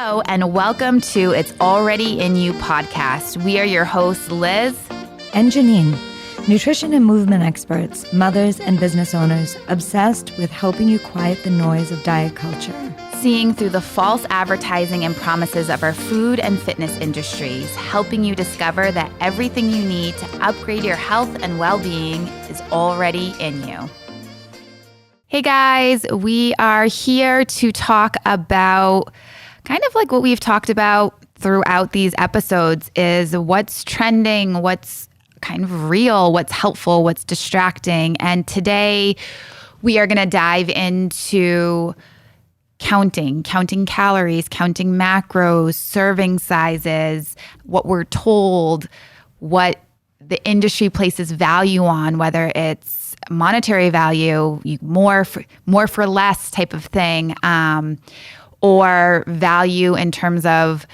Hello, and welcome to It's Already In You podcast. We are your hosts, Liz and Jenine, nutrition and movement experts, mothers and business owners, obsessed with helping you quiet the noise of diet culture. Seeing through the false advertising and promises of our food and fitness industries, helping you discover that everything you need to upgrade your health and well-being is already in you. Hey guys, we are here to talk about kind of like what we've talked about throughout these episodes is what's trending, what's kind of real, what's helpful, what's distracting. And today we are going to dive into counting calories, counting macros, serving sizes, what we're told, what the industry places value on, whether it's monetary value, more for less type of thing, or value in terms of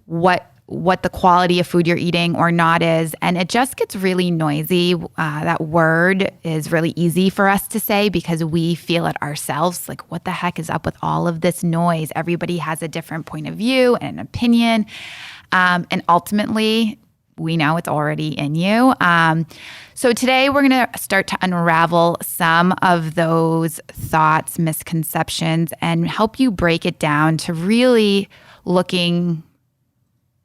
what the quality of food you're eating or not is. And it just gets really noisy. That word is really easy for us to say because we feel it ourselves. Like, what the heck is up with all of this noise? Everybody has a different point of view and an opinion. And ultimately, we know it's already in you. So today we're going to start to unravel some of those thoughts, misconceptions, and help you break it down to really looking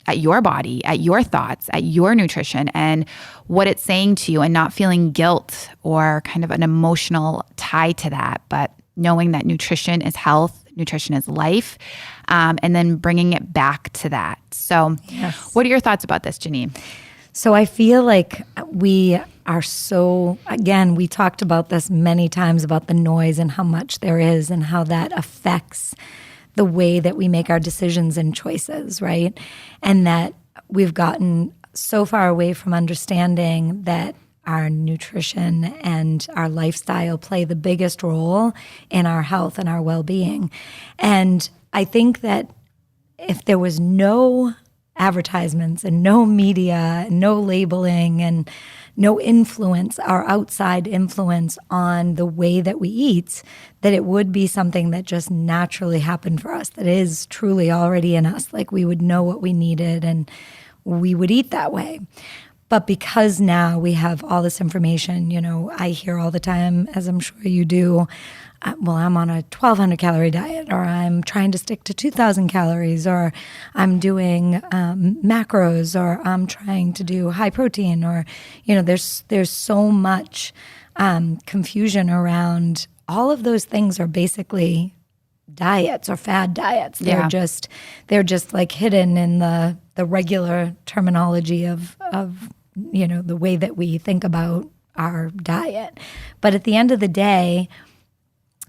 at your body, at your thoughts, at your nutrition and what it's saying to you and not feeling guilt or kind of an emotional tie to that, but knowing that nutrition is health, nutrition is life, and then bringing it back to that. So What are your thoughts about this, Jenine? So I feel like we are again, we talked about this many times about the noise and how much there is and how that affects the way that we make our decisions and choices, right? And that we've gotten so far away from understanding that our nutrition and our lifestyle play the biggest role in our health and our well-being. And I think that if there was no advertisements and no media and no labeling and no influence, our outside influence on the way that we eat, that it would be something that just naturally happened for us, that is truly already in us. Like, we would know what we needed and we would eat that way. But because now we have all this information, I hear all the time, as I'm sure you do, I'm on a 1,200 calorie diet, or I'm trying to stick to 2,000 calories, or I'm doing macros, or I'm trying to do high protein, or, there's so much confusion around all of those things are basically diets or fad diets. They're just like hidden in the regular terminology of the way that we think about our diet. But at the end of the day,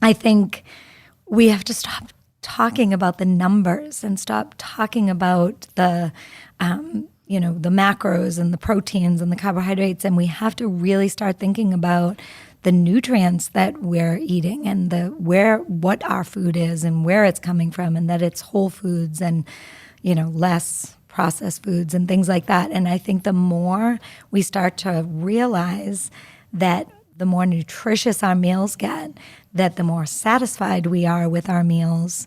I think we have to stop talking about the numbers and stop talking about the macros and the proteins and the carbohydrates. And we have to really start thinking about the nutrients that we're eating and what our food is and where it's coming from, and that it's whole foods and, less processed foods and things like that. And I think the more we start to realize that the more nutritious our meals get, that the more satisfied we are with our meals,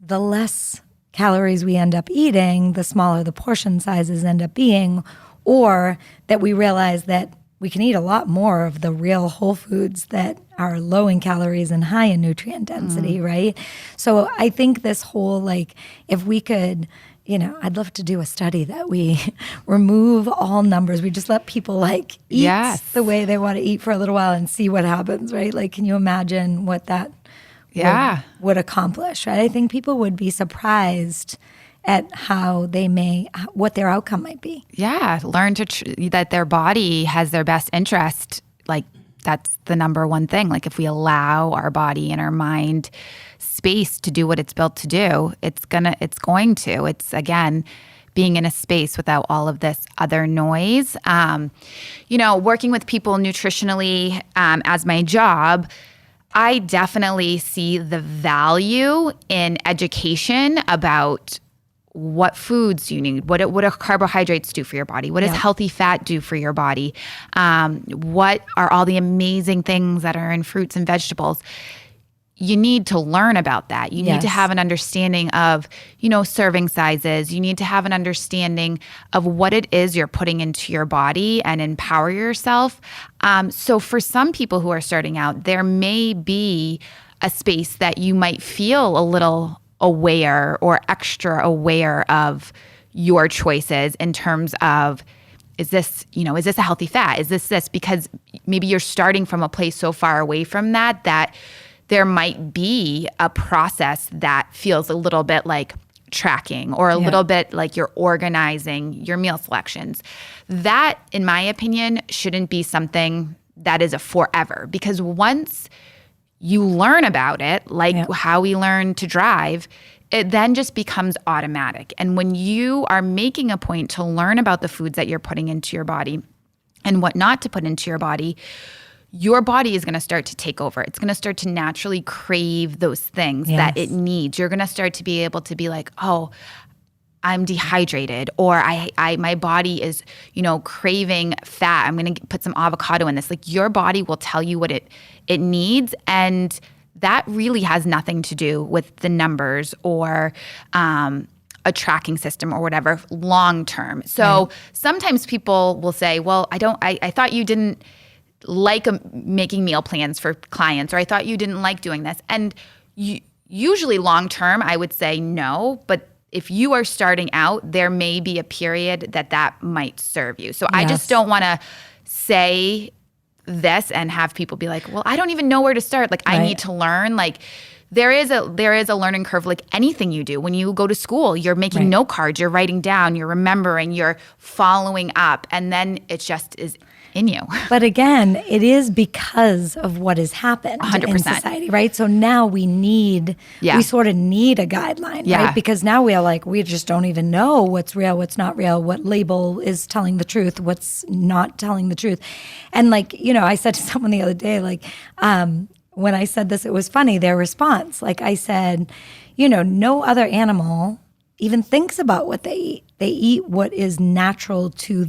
the less calories we end up eating, the smaller the portion sizes end up being, or that we realize that we can eat a lot more of the real whole foods that are low in calories and high in nutrient density, right? So I think this whole, if we could, I'd love to do a study that we remove all numbers. We just let people eat the way they want to eat for a little while and see what happens, right? Can you imagine what that would accomplish, right? I think people would be surprised at what their outcome might be. Yeah, learn that their body has their best interest. That's the number one thing. If we allow our body and our mind space to do what it's built to do, it's again, being in a space without all of this other noise. Working with people nutritionally as my job, I definitely see the value in education about what foods you need, what do carbohydrates do for your body, what does healthy fat do for your body, what are all the amazing things that are in fruits and vegetables. you need to learn about that. You need to Yes. have an understanding of, serving sizes. You need to have an understanding of what it is you're putting into your body and empower yourself. So for some people who are starting out, there may be a space that you might feel a little aware or extra aware of your choices in terms of, is this a healthy fat? Is this? Because maybe you're starting from a place so far away from that there might be a process that feels a little bit like tracking or a little bit like you're organizing your meal selections. That, in my opinion, shouldn't be something that is a forever, because once you learn about it, like how we learn to drive, it then just becomes automatic. And when you are making a point to learn about the foods that you're putting into your body and what not to put into your body is going to start to take over. It's going to start to naturally crave those things that it needs. You're going to start to be able to be like, oh, I'm dehydrated, or my body is, craving fat. I'm going to put some avocado in this. Like, your body will tell you what it needs, and that really has nothing to do with the numbers or a tracking system or whatever long term. So sometimes people will say, well, I thought you didn't like making meal plans for clients, or I thought you didn't like doing this. And usually long term, I would say no, but if you are starting out, there may be a period that might serve you. So I just don't want to say this and have people be like, well, I don't even know where to start. Like, I need to learn. Like, there is a learning curve, like anything you do. When you go to school, you're making note cards, you're writing down, you're remembering, you're following up, and then it just is in you. But again, it is because of what has happened 100%. in society, right? So now we sort of need a guideline, right? Because now we just don't even know what's real, what's not real, what label is telling the truth, what's not telling the truth. And I said to someone the other day, when I said this, it was funny, their response. Like, I said, no other animal even thinks about what they eat. They eat what is natural to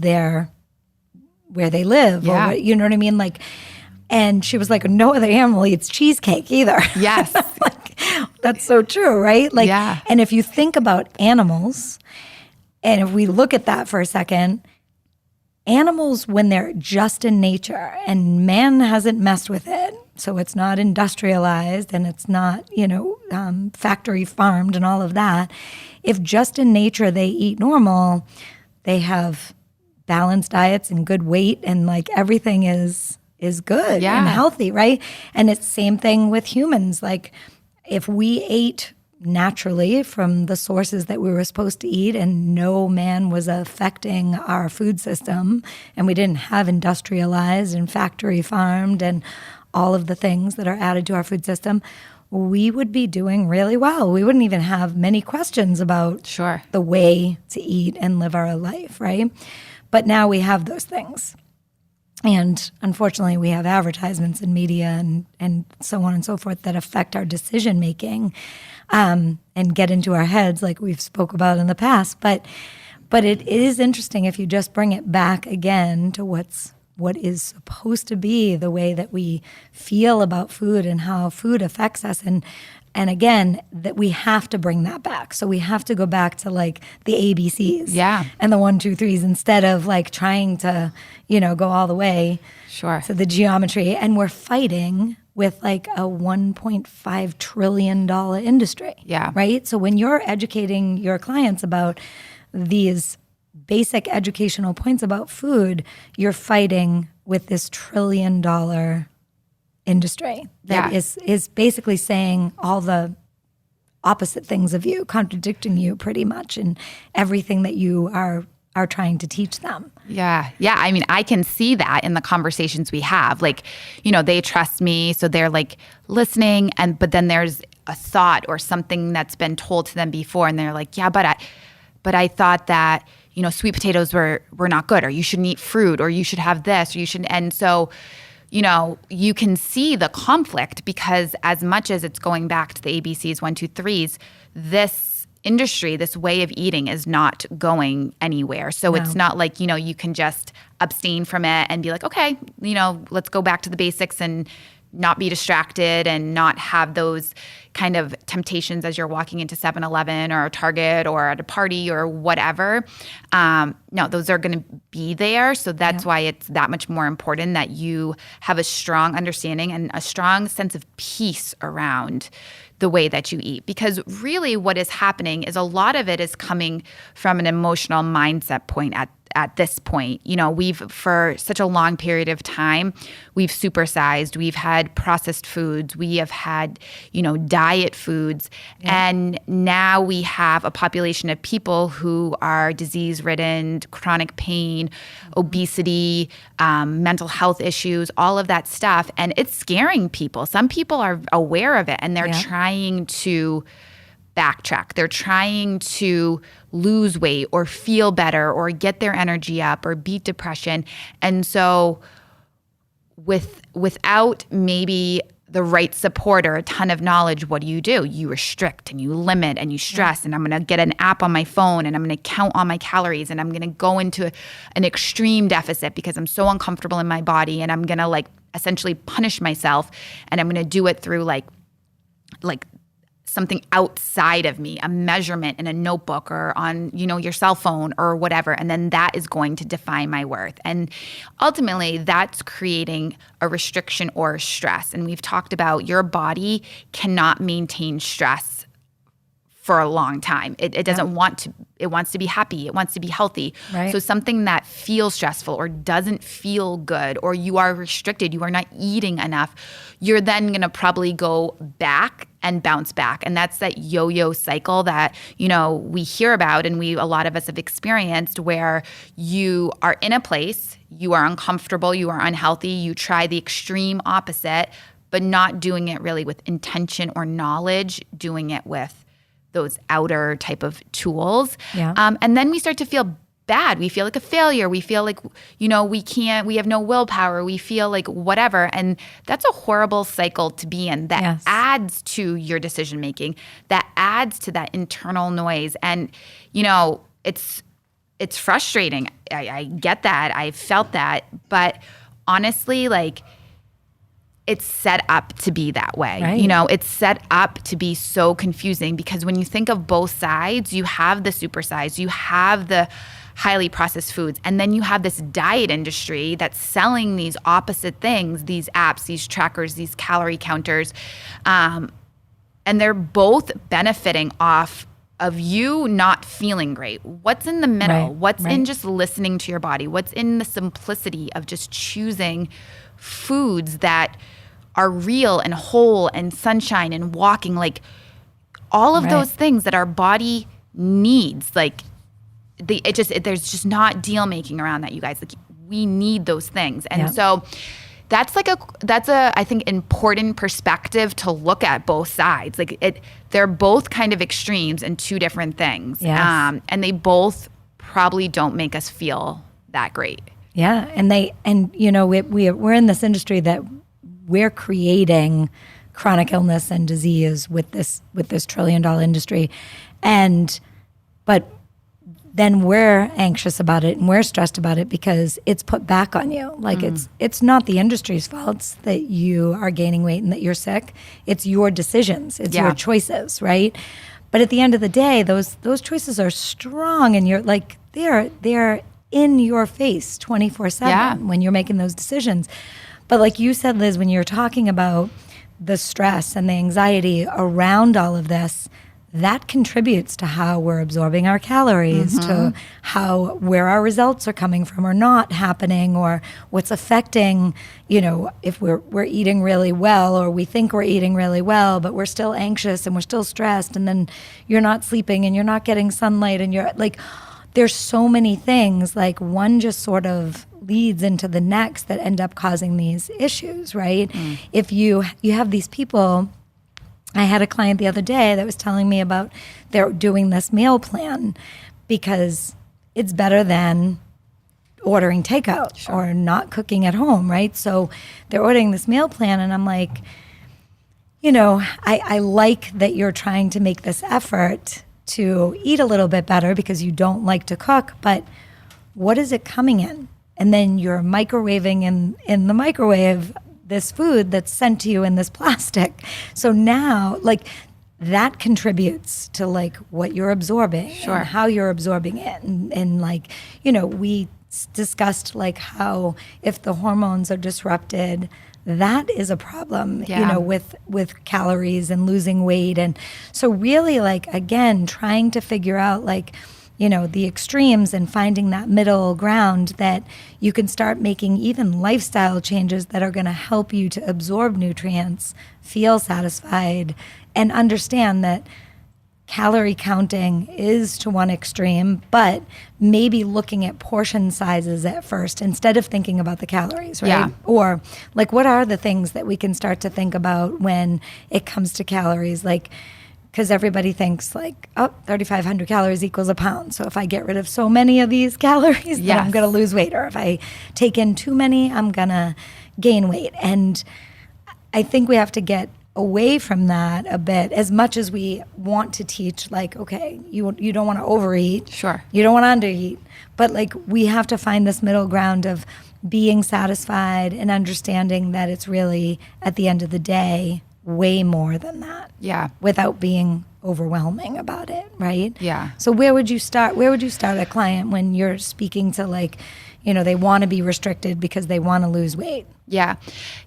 where they live, or you know what I mean? Like, and she was like, no other animal eats cheesecake either. Yes. That's so true, right? And if you think about animals, and if we look at that for a second, animals, when they're just in nature and man hasn't messed with it, so it's not industrialized and it's not, factory farmed and all of that, if just in nature they eat normal, they have balanced diets and good weight, and everything is good and healthy, right? And it's the same thing with humans. Like, if we ate naturally from the sources that we were supposed to eat and no man was affecting our food system, and we didn't have industrialized and factory farmed and all of the things that are added to our food system, we would be doing really well. We wouldn't even have many questions about the way to eat and live our life, right? But now we have those things. And unfortunately, we have advertisements and media and so on and so forth that affect our decision making and get into our heads, like we've spoke about in the past. But it is interesting if you just bring it back again to what is supposed to be the way that we feel about food and how food affects us. And again, that we have to bring that back. So we have to go back to the ABCs and the 1, 2, 3s instead of trying to, go all the way to the geometry. And we're fighting with a $1.5 trillion industry. Yeah. Right? So when you're educating your clients about these basic educational points about food, you're fighting with this $1 trillion industry that is basically saying all the opposite things of you, contradicting you pretty much in everything that you are trying to teach them. Yeah. I mean, I can see that in the conversations we have. They trust me, so they're listening, but then there's a thought or something that's been told to them before, and they're like, yeah, but I thought that sweet potatoes were not good, or you shouldn't eat fruit, or you should have this, or you shouldn't. And so you can see the conflict, because as much as it's going back to the ABCs, 1, 2, 3s, this industry, this way of eating is not going anywhere. So it's not like, you can just abstain from it and be like, okay, let's go back to the basics and not be distracted and not have those kind of temptations as you're walking into 7-Eleven or a Target or at a party or whatever. No, those are going to be there. So that's why it's that much more important that you have a strong understanding and a strong sense of peace around the way that you eat. Because really what is happening is a lot of it is coming from an emotional mindset point at this point. You know, we've, for such a long period of time, we've supersized, we've had processed foods, we have had, you know, diet foods. And now we have a population of people who are disease-ridden, chronic pain, obesity, mental health issues, all of that stuff. And it's scaring people. Some people are aware of it and they're trying to backtrack. They're trying to lose weight or feel better or get their energy up or beat depression. And so without maybe the right support or a ton of knowledge, what do? You restrict and you limit and you stress. And I'm going to get an app on my phone and I'm going to count all my calories and I'm going to go into an extreme deficit because I'm so uncomfortable in my body, and I'm going to like essentially punish myself, and I'm going to do it through like something outside of me, a measurement in a notebook or on, you know, your cell phone or whatever. And then that is going to define my worth. And ultimately that's creating a restriction or stress. And we've talked about your body cannot maintain stress for a long time. It doesn't want to, it wants to be happy. It wants to be healthy. Right. So something that feels stressful or doesn't feel good, or you are restricted, you are not eating enough, you're then going to probably go back and bounce back. And that's that yo-yo cycle that, you know, we hear about and a lot of us have experienced, where you are in a place, you are uncomfortable, you are unhealthy, you try the extreme opposite, but not doing it really with intention or knowledge, doing it with those outer type of tools. And then we start to feel bad. We feel like a failure. We feel like, you know, we have no willpower. We feel like whatever. And that's a horrible cycle to be in that adds to your decision making, that adds to that internal noise. And, you know, it's frustrating. I get that. I felt that. But honestly, like, it's set up to be that way. Right. You know, it's set up to be so confusing, because when you think of both sides, you have the supersized, you have the highly processed foods, and then you have this diet industry that's selling these opposite things, these apps, these trackers, these calorie counters, and they're both benefiting off of you not feeling great. What's in the middle? What's in just listening to your body? What's in the simplicity of just choosing foods that are real and whole and sunshine and walking, like all of those things that our body needs. Like there's just not deal making around that, you guys. Like, we need those things. And so that's a I think important perspective to look at both sides. Like they're both kind of extremes and two different things. And they both probably don't make us feel that great. Yeah, and you know, we're in this industry that we're creating chronic illness and disease with this $1 trillion industry, but then we're anxious about it and we're stressed about it because it's put back on you. Like it's not the industry's fault that you are gaining weight and that you're sick. It's your decisions. It's your choices, right? But at the end of the day, those choices are strong, and you're like they're in your face 24/7 when you're making those decisions. But like you said, Liz, when you're talking about the stress and the anxiety around all of this, that contributes to how we're absorbing our calories, to where our results are coming from or not happening, or what's affecting, you know, if we're eating really well, or we think we're eating really well, but we're still anxious and we're still stressed, and then you're not sleeping and you're not getting sunlight, and you're like, there's so many things, like one just sort of leads into the next that end up causing these issues, right? If you have these people, I had a client the other day that was telling me about they're doing this meal plan because it's better than ordering takeout or not cooking at home, right? So they're ordering this meal plan, and I'm like, you know, I like that you're trying to make this effort to eat a little bit better because you don't like to cook, but what is it coming in? And then you're microwaving in the microwave this food that's sent to you in this plastic. So now, like, that contributes to like what you're absorbing Sure. and how you're absorbing it. And like, you know, we discussed like how if the hormones are disrupted, that is a problem, Yeah. you know, with calories and losing weight. And so really, like, again, trying to figure out like, you know, the extremes and finding that middle ground that you can start making even lifestyle changes that are going to help you to absorb nutrients, feel satisfied, and understand that calorie counting is to one extreme, but maybe looking at portion sizes at first instead of thinking about the calories, right? Yeah. Or like, what are the things that we can start to think about when it comes to calories? Like, because everybody thinks like, oh, 3,500 calories equals a pound. So if I get rid of so many of these calories, then I'm Yes. going to lose weight. Or if I take in too many, I'm going to gain weight. And I think we have to get away from that a bit, as much as we want to teach, like, okay, you don't want to overeat. Sure. You don't want to undereat. But like, we have to find this middle ground of being satisfied and understanding that it's really, at the end of the day, way more than that. Yeah. Without being overwhelming about it, right? Yeah. So where would you start a client when you're speaking to, like, you know, they want to be restricted because they want to lose weight? Yeah.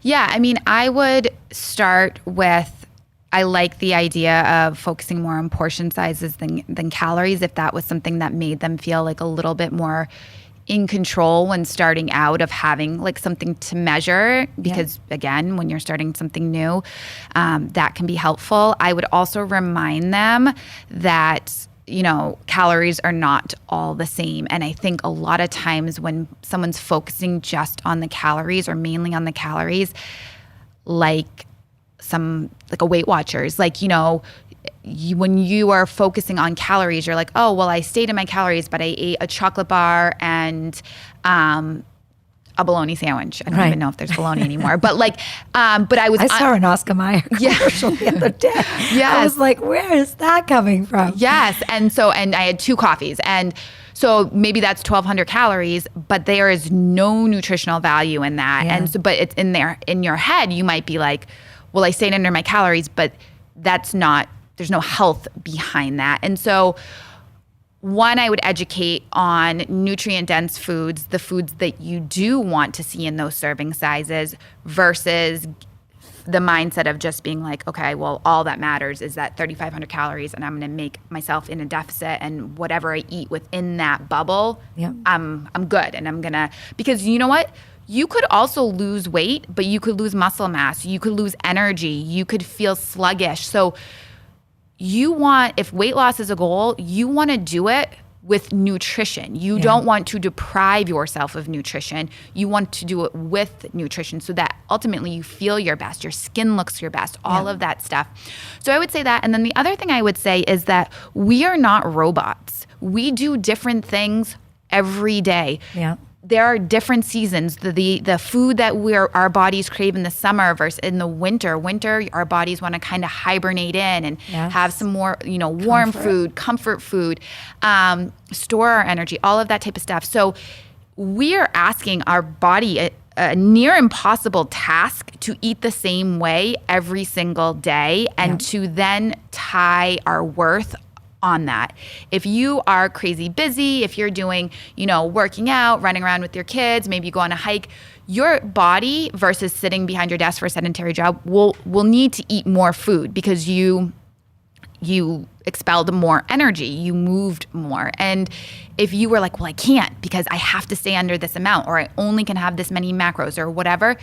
Yeah. I mean, I would start with, I like the idea of focusing more on portion sizes than calories, if that was something that made them feel like a little bit more in control when starting out, of having like something to measure, because again, when you're starting something new, that can be helpful. I would also remind them that, you know, calories are not all the same. And I think a lot of times when someone's focusing just on the calories or mainly on the calories, like a Weight Watchers, like, you know, when you are focusing on calories, you're like, oh, well, I stayed in my calories, but I ate a chocolate bar and a bologna sandwich. I don't even know if there's bologna anymore. But like, but I saw an Oscar Mayer commercial the other day. Yes. I was like, where is that coming from? Yes. And I had 2 coffees. And so maybe that's 1,200 calories, but there is no nutritional value in that. Yeah. And so, but it's in your head, you might be like, well, I stayed under my calories, but that's not, there's no health behind that. And so one, I would educate on nutrient-dense foods, the foods that you do want to see in those serving sizes, versus the mindset of just being like, okay, well, all that matters is that 3,500 calories, and I'm going to make myself in a deficit, and whatever I eat within that bubble, I'm good. And I'm going to, because you know what? You could also lose weight, but you could lose muscle mass. You could lose energy. You could feel sluggish. So you want, if weight loss is a goal, you want to do it with nutrition. You don't want to deprive yourself of nutrition. You want to do it with nutrition so that ultimately you feel your best, your skin looks your best, all of that stuff. So I would say that. And then the other thing I would say is that we are not robots. We do different things every day. Yeah. There are different seasons. The food that our bodies crave in the summer versus in the winter. Winter, our bodies want to kind of hibernate in and have some more, you know, warm food, comfort food, store our energy, all of that type of stuff. So we are asking our body a near impossible task to eat the same way every single day, and to then tie our worth on that. If you are crazy busy, if you're doing, you know, working out, running around with your kids, maybe you go on a hike, your body versus sitting behind your desk for a sedentary job will need to eat more food because you expelled more energy, you moved more. And if you were like, well, I can't because I have to stay under this amount, or I only can have this many macros or whatever,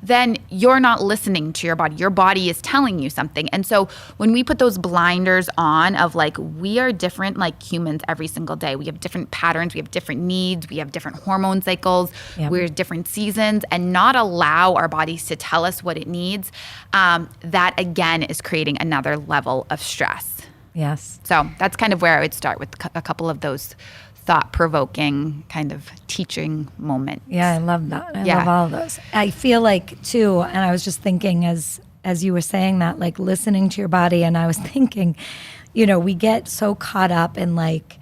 then you're not listening to your body. Your body is telling you something. And so when we put those blinders on of like, we are different like humans every single day. We have different patterns, we have different needs, we have different hormone cycles, we're different seasons, and not allow our bodies to tell us what it needs, that again is creating another level of stress. Yes. So that's kind of where I would start with a couple of those thought-provoking kind of teaching moments. Yeah, I love that. I love all of those. I feel like too, and I was just thinking as you were saying that, like listening to your body, and I was thinking, you know, we get so caught up in like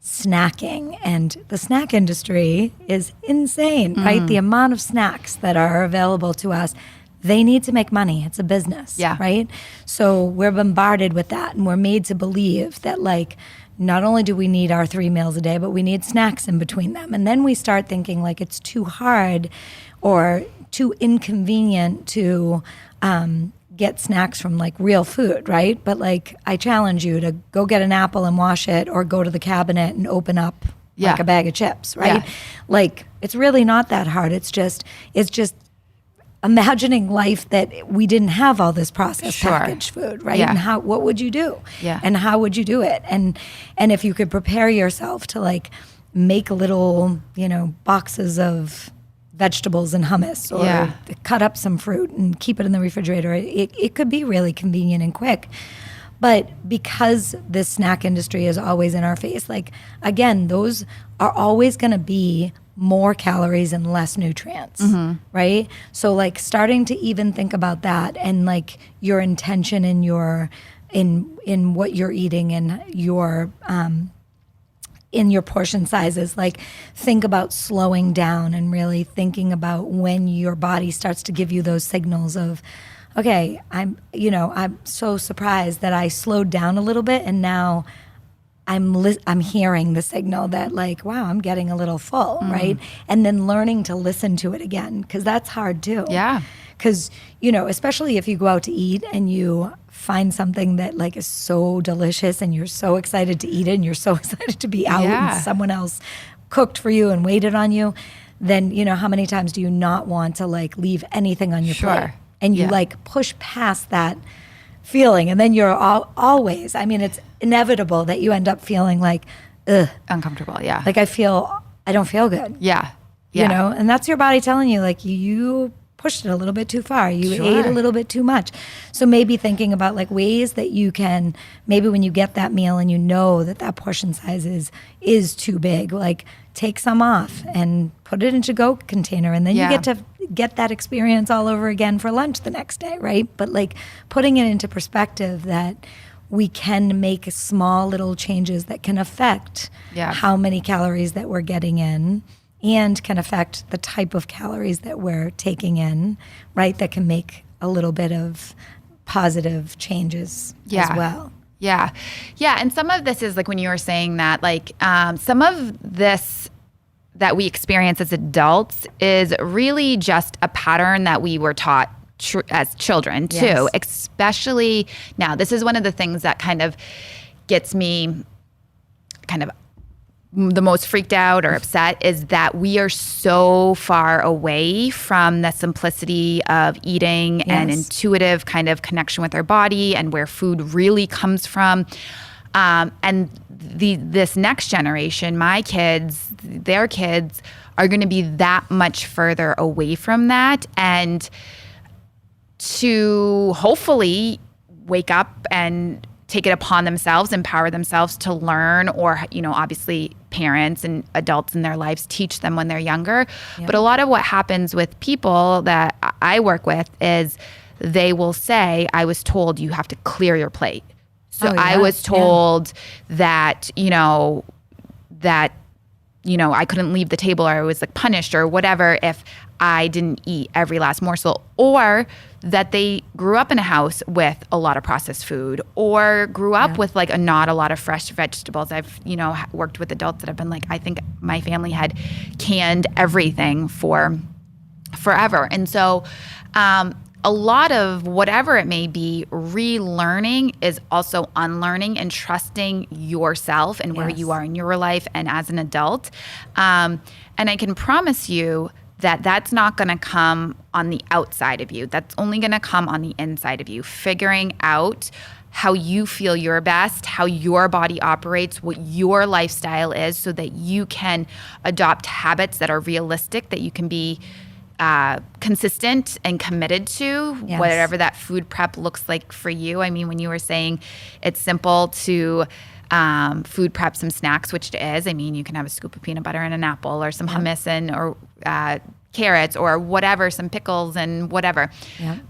snacking, and the snack industry is insane, right? The amount of snacks that are available to us, they need to make money. It's a business, right? So we're bombarded with that, and we're made to believe that like, not only do we need our 3 meals a day, but we need snacks in between them. And then we start thinking like it's too hard or too inconvenient to get snacks from like real food, right? But like I challenge you to go get an apple and wash it, or go to the cabinet and open up like a bag of chips, right? Like it's really not that hard. It's just imagining life that we didn't have all this processed packaged food, right? And what would you do? And how would you do it? And if you could prepare yourself to like make little, boxes of vegetables and hummus, or cut up some fruit and keep it in the refrigerator, it could be really convenient and quick. But because this snack industry is always in our face, like again, those are always going to be more calories and less nutrients, right? So like starting to even think about that, and like your intention in in what you're eating, and your in your portion sizes, like think about slowing down and really thinking about when your body starts to give you those signals of, okay, I'm so surprised that I slowed down a little bit, and now I'm hearing the signal that like, wow, I'm getting a little full, right? And then learning to listen to it again, because that's hard too. Because, especially if you go out to eat and you find something that like is so delicious and you're so excited to eat it and you're so excited to be out and someone else cooked for you and waited on you, then, how many times do you not want to like leave anything on your plate? And you like push past that feeling, and then you're always, it's inevitable that you end up feeling like, ugh. Uncomfortable, Like I don't feel good. And that's your body telling you like you pushed it a little bit too far. You ate a little bit too much. So maybe thinking about like ways that you can, maybe when you get that meal and you know that portion size is too big, like take some off and put it into a go container, and then you get to get that experience all over again for lunch the next day, right? But like putting it into perspective that we can make small little changes that can affect how many calories that we're getting in, and can affect the type of calories that we're taking in, right? That can make a little bit of positive changes as well. Yeah. And some of this is like when you were saying that, like some of this that we experience as adults is really just a pattern that we were taught as children too, especially now. This is one of the things that kind of gets me kind of the most freaked out or upset, is that we are so far away from the simplicity of eating and intuitive kind of connection with our body and where food really comes from. And this next generation, my kids, their kids, are going to be that much further away from that, and to hopefully wake up and take it upon themselves, empower themselves to learn, or, obviously parents and adults in their lives teach them when they're younger. But a lot of what happens with people that I work with is they will say, I was told you have to clear your plate. So I was told that, I couldn't leave the table, or I was like punished or whatever if I didn't eat every last morsel, or that they grew up in a house with a lot of processed food, or grew up with like not a lot of fresh vegetables. I've, worked with adults that have been like, I think my family had canned everything for forever. And so a lot of whatever it may be, relearning is also unlearning and trusting yourself and where you are in your life and as an adult. And I can promise you that that's not going to come on the outside of you. That's only going to come on the inside of you. Figuring out how you feel your best, how your body operates, what your lifestyle is, so that you can adopt habits that are realistic, that you can be consistent and committed to, whatever that food prep looks like for you. I mean, when you were saying it's simple to food prep some snacks, which it is. I mean, you can have a scoop of peanut butter and an apple, or some hummus or carrots, or whatever, some pickles and whatever.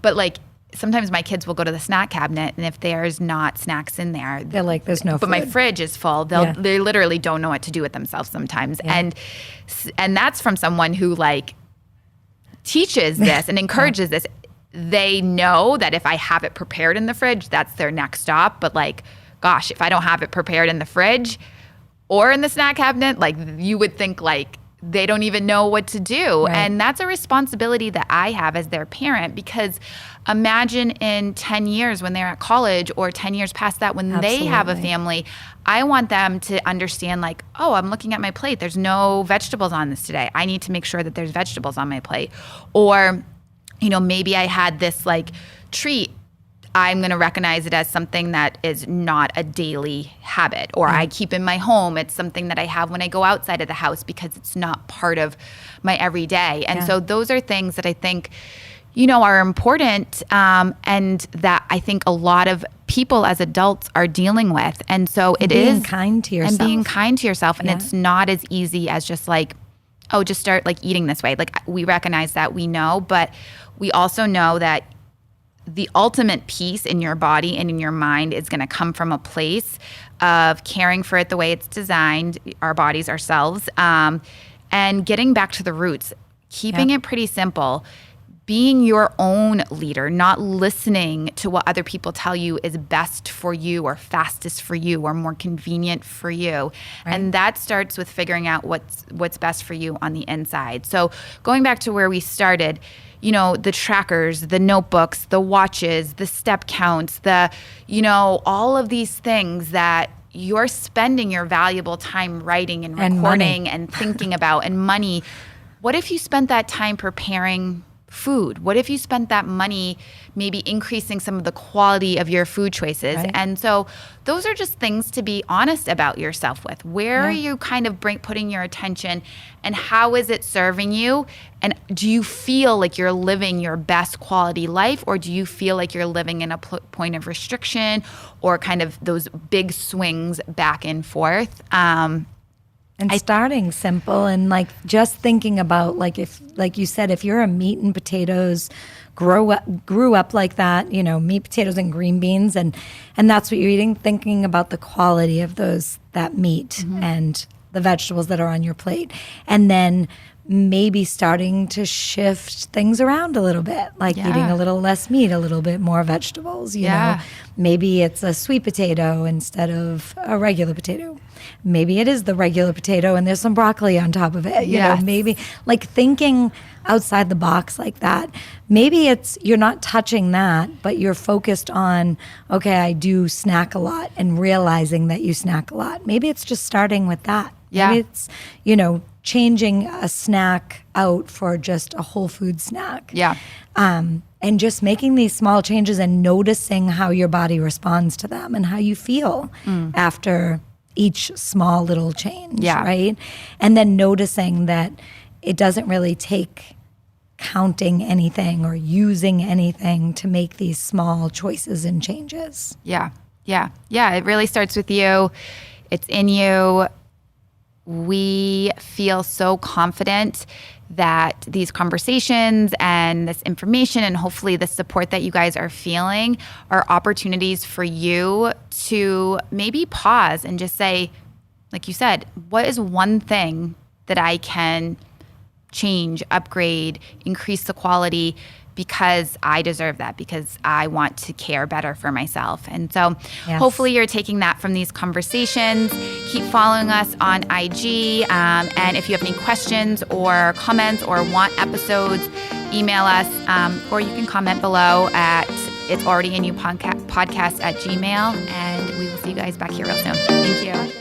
But like, sometimes my kids will go to the snack cabinet, and if there's not snacks in there, they're like, there's no food. But my fridge is full. They literally don't know what to do with themselves sometimes. And that's from someone who like teaches this and encourages this. They know that if I have it prepared in the fridge, that's their next stop. But like, gosh, if I don't have it prepared in the fridge or in the snack cabinet, like you would think like they don't even know what to do. Right. And that's a responsibility that I have as their parent, because imagine in 10 years when they're at college, or 10 years past that when they have a family, I want them to understand like, oh, I'm looking at my plate. There's no vegetables on this today. I need to make sure that there's vegetables on my plate. Or, you know, maybe I had this like treat. I'm going to recognize it as something that is not a daily habit, or I keep in my home. It's something that I have when I go outside of the house because it's not part of my everyday. And so those are things that I think, you know, are important, and that I think a lot of people as adults are dealing with. And so it is being kind to yourself. And being kind to yourself. And it's not as easy as just like, oh, just start like eating this way. Like we recognize that, we know, but we also know that the ultimate peace in your body and in your mind is going to come from a place of caring for it the way it's designed, our bodies, ourselves, and getting back to the roots, keeping it pretty simple, being your own leader, not listening to what other people tell you is best for you or fastest for you or more convenient for you. Right. And that starts with figuring out what's best for you on the inside. So going back to where we started, you know, the trackers, the notebooks, the watches, the step counts, the, you know, all of these things that you're spending your valuable time writing and recording and thinking about, and money. What if you spent that time preparing food? What if you spent that money maybe increasing some of the quality of your food choices? Right. And so those are just things to be honest about yourself with. Where are you kind of putting your attention, and how is it serving you? And do you feel like you're living your best quality life, or do you feel like you're living in a point of restriction, or kind of those big swings back and forth? And starting simple, and like just thinking about like, if, like you said, if you're a meat and potatoes grew up like that, you know, meat, potatoes, and green beans, and that's what you're eating, thinking about the quality of that meat and the vegetables that are on your plate, and then maybe starting to shift things around a little bit, like eating a little less meat, a little bit more vegetables, you know. Maybe it's a sweet potato instead of a regular potato. Maybe it is the regular potato and there's some broccoli on top of it. You know, maybe like thinking outside the box like that. Maybe it's you're not touching that, but you're focused on, okay, I do snack a lot, and realizing that you snack a lot. Maybe it's just starting with that. Maybe it's, you know, changing a snack out for just a whole food snack. And just making these small changes and noticing how your body responds to them and how you feel after each small little change, right? And then noticing that it doesn't really take counting anything or using anything to make these small choices and changes. Yeah, it really starts with you. It's in you. We feel so confident that these conversations and this information, and hopefully the support that you guys are feeling, are opportunities for you to maybe pause and just say, like you said, what is one thing that I can change, upgrade, increase the quality, because I deserve that, because I want to care better for myself. And so hopefully you're taking that from these conversations. Keep following us on IG. And if you have any questions or comments or want episodes, email us, or you can comment below at It's Already In You podcast at Gmail. And we will see you guys back here real soon. Thank you.